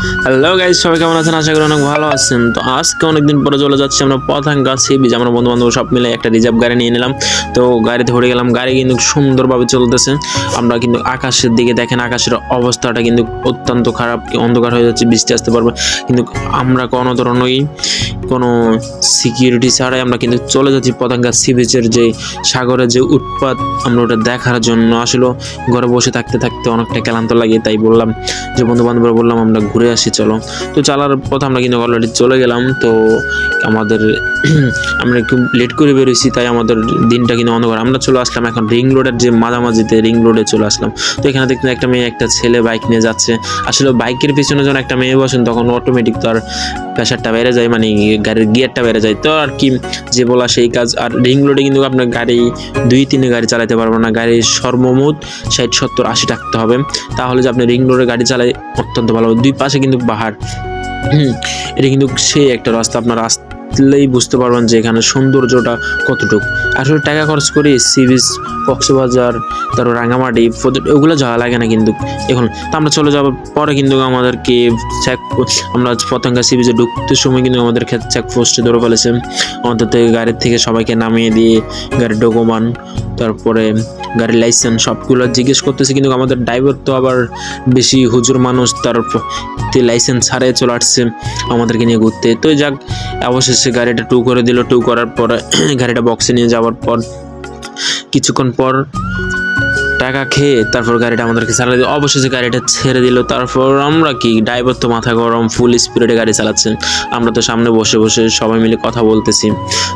Hello guys, সবাই কেমন আছেন? আশা করি অনেক ভালো আছেন। তো আজকে অনেকদিন পরে চলে যাচ্ছি আমরা পথাঙ্গা সি বিচ। আমরা বন্ধু বান্ধব সব মিলে একটা রিজার্ভ গাড়ি নিয়ে নিলাম। তো গাড়িতে উঠে গেলাম। গাড়ি কিন্তু সুন্দরভাবে চলতেছে। আমরা কিন্তু আকাশের দিকে দেখেন, আকাশের অবস্থাটা কিন্তু অত্যন্ত খারাপ, অন্ধকার হয়ে যাচ্ছে, বৃষ্টি আসতে পারবে। কিন্তু আমরা কোনো ধরনেরই কোনো সিকিউরিটি ছাড়াই আমরা কিন্তু চলে যাচ্ছি পথাঙ্গা সি বিচের যে সাগরের যে উৎপাত, আমরা ওটা দেখার জন্য। আসলে ঘরে বসে থাকতে থাকতে অনেকটা ক্লান্ত লাগে, তাই বললাম যে বন্ধু বান্ধবরা বললাম আমরা ঘুরে আসি চলো। তো চালার পথে আমরা কিন্তু অলরেডি চলে গেলাম। তো আমাদের আমরা একটু লেট করে বেরোইছি, তাই আমাদের দিনটা কিন্তু অন্ধকার। আমরা চলে আসলাম এখন রিং রোডের যে মাঝামাঝিতে, রিং রোডে চলে আসলাম। তো এখানে দেখতে একটা মেয়ে একটা ছেলে বাইক নিয়ে যাচ্ছে। আসলে বাইকের পিছনে যখন একটা মেয়ে বসেন তখন অটোমেটিক তার প্রেশারটা বেড়ে যায়, মানে গাড়ির গিয়ারটা বেড়ে যায়। তো আর কি, যে বলা সেই কাজ। আর রিং রোডে কিন্তু আপনার গাড়ি 2-3 গাড়ি চালাতে পারবো না, গাড়ির সর্বমোট 60-70-80 থাকতে হবে, তাহলে যে আপনি রিং রোডে গাড়ি চালাই অত্যন্ত ভালো হবে। দুই পাশে কিন্তু পাহাড়, এটা কিন্তু সেই একটা রাস্তা, আপনার আসলেই বুঝতে পারবেন যে এখানে সৌন্দর্যটা কতটুকু। আসলে টাকা খরচ করি সি বিচ, কক্সবাজার, তারপর রাঙামাটি, ওগুলো যাওয়া লাগে না কিন্তু এখন। তো আমরা চলে যাওয়ার পরে কিন্তু আমাদেরকে আমরা পতেঙ্গা সি বিচে ঢুকতে সময় কিন্তু আমাদের চেকপোস্টে ধরে ফেলেছে। আমাদের থেকে গাড়ির থেকে সবাইকে নামিয়ে দিয়ে গাড়ির ডকুমেন্ট, তারপরে গাড়ির লাইসেন্স সবগুলো জিজ্ঞেস করতেছে। কিন্তু আমাদের ড্রাইভার তো আবার বেশি হুজুর মানুষ, তার লাইসেন্স ছাড়াই চলে আসছে আমাদেরকে নিয়ে ঘুরতে। তো যাক, অবশেষে গাড়িটা টু করে দিল। টু করার পর গাড়িটা বক্সে নিয়ে যাওয়ার পর কিছুক্ষণ পর টাকা খেয়ে তারপর গাড়িটা আমাদেরকে চালা দিল। অবশেষে গাড়িটা ছেড়ে দিল। তারপর আমরা কি, ড্রাইভার তো মাথা গরম, ফুল স্পিডে গাড়ি চালাচ্ছেন, আমরা তো সামনে বসে বসে সবাই মিলে কথা বলতেছি।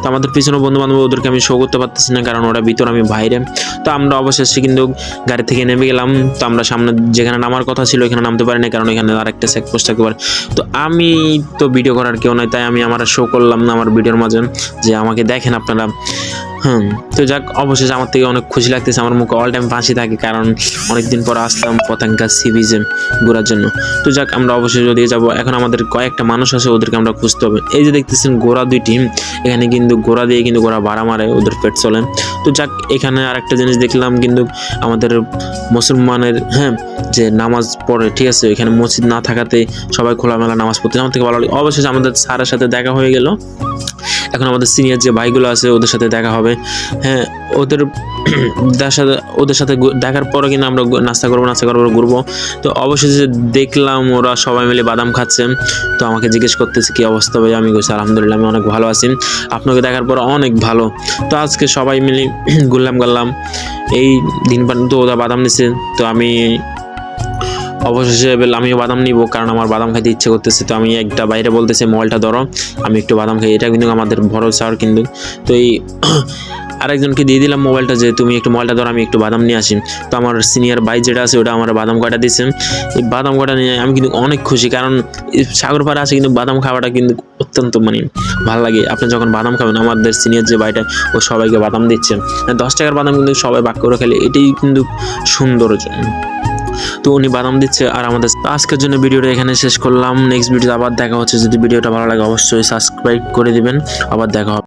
তো আমাদের পিছনে বন্ধু বান্ধব, ওদেরকে আমি শো করতে পারতেছি না কারণ ওরা ভিতর, আমি বাইরে। তো আমরা অবশেষে কিন্তু গাড়ি থেকে নেমে গেলাম। তো আমরা সামনে যেখানে নামার কথা ছিল এখানে নামতে পারি না, কারণ এখানে আর একটা চেকপোস্ট থাকতে পারে। তো আমি তো ভিডিও করার কেউ নাই, তাই আমি আমার শো করলাম না আমার ভিডিওর মাঝে যে আমাকে দেখেন আপনারা। তো যাক, অবশেষে আমার থেকে অনেক খুশি লাগতেছে, আমার মুখে অল টাইম হাসি থাকে, কারণ অনেকদিন পর আসলাম পতেঙ্গা সি বিচে ঘোরার জন্য। তো যাক, আমরা অবশেষে ওদিকে যাবো। এখন আমাদের কয়েকটা মানুষ আছে, ওদেরকে আমরা খুঁজতে হবে। এই যে দেখতেছেন ঘোড়া দুইটি, এখানে কিন্তু ঘোড়া দিয়ে কিন্তু ঘোড়া ভাড়া মারে, ওদের পেট চলে। তো যাক, এখানে আর একটা জিনিস দেখলাম, কিন্তু আমাদের মুসলমানের যে নামাজ পড়ে, ঠিক আছে, এখানে মসজিদ না থাকাতে সবাই খোলামেলা নামাজ পড়তে আমার থেকে ভালো লাগে। অবশেষে আমাদের স্যারের সাথে দেখা হয়ে গেল। এখন আমাদের সিনিয়র যে ভাইগুলো আছে ওদের সাথে দেখা হবে। ওদের সাথে দেখার পরে কিন্তু আমরা নাস্তা করবো ঘুরবো। তো অবশেষে দেখলাম ওরা সবাই মিলে বাদাম খাচ্ছে। তো আমাকে জিজ্ঞেস করতেছে কি অবস্থা ভাই, আমি বলছি আলহামদুলিল্লাহ আমি অনেক ভালো আছি, আপনাকে দেখার পর অনেক ভালো। তো আজকে সবাই মিলে ঘুরলাম এই দিন পর্যন্ত ওরা বাদাম নিছে। তো আমি অবশেষে আমিও বাদাম নিব, কারণ আমার বাদাম খাইতে ইচ্ছে করতেছে। তো আমি একটা বাইরে বলতেছে মোবাইলটা ধরো, আমি একটু বাদাম খাই। এটা কিন্তু আমাদের ভরসা আর কিন্তু। তো এই আরেকজনকে দিয়ে দিলাম মোবাইলটা, যে তুমি একটু মোবাইলটা ধরো, আমি একটু বাদাম নিয়ে আসি। তো আমার সিনিয়র ভাই যেটা আছে ওটা আমার বাদাম কাটা দিয়েছে। এই বাদাম কাটা নিয়ে আমি কিন্তু অনেক খুশি, কারণ সাগর পাড়ে আছে কিন্তু বাদাম খাওয়াটা কিন্তু অত্যন্ত ভালো লাগে। আপনি যখন বাদাম খাবেন, আমাদের সিনিয়র যে ভাইটা ও সবাইকে বাদাম দিচ্ছে, 10 টাকার বাদাম কিন্তু সবাই ভাগ করে খেলে, এটাই কিন্তু সৌন্দর্য। তো উনি বাদাম দিচ্ছে আর আমাদের। আজকের জন্য ভিডিওটা এখানে শেষ করলাম। নেক্সট ভিডিও আবার দেখা হচ্ছে। যদি ভিডিওটা ভালো লাগে অবশ্যই সাবস্ক্রাইব করে দিবেন। আবার দেখা হবে।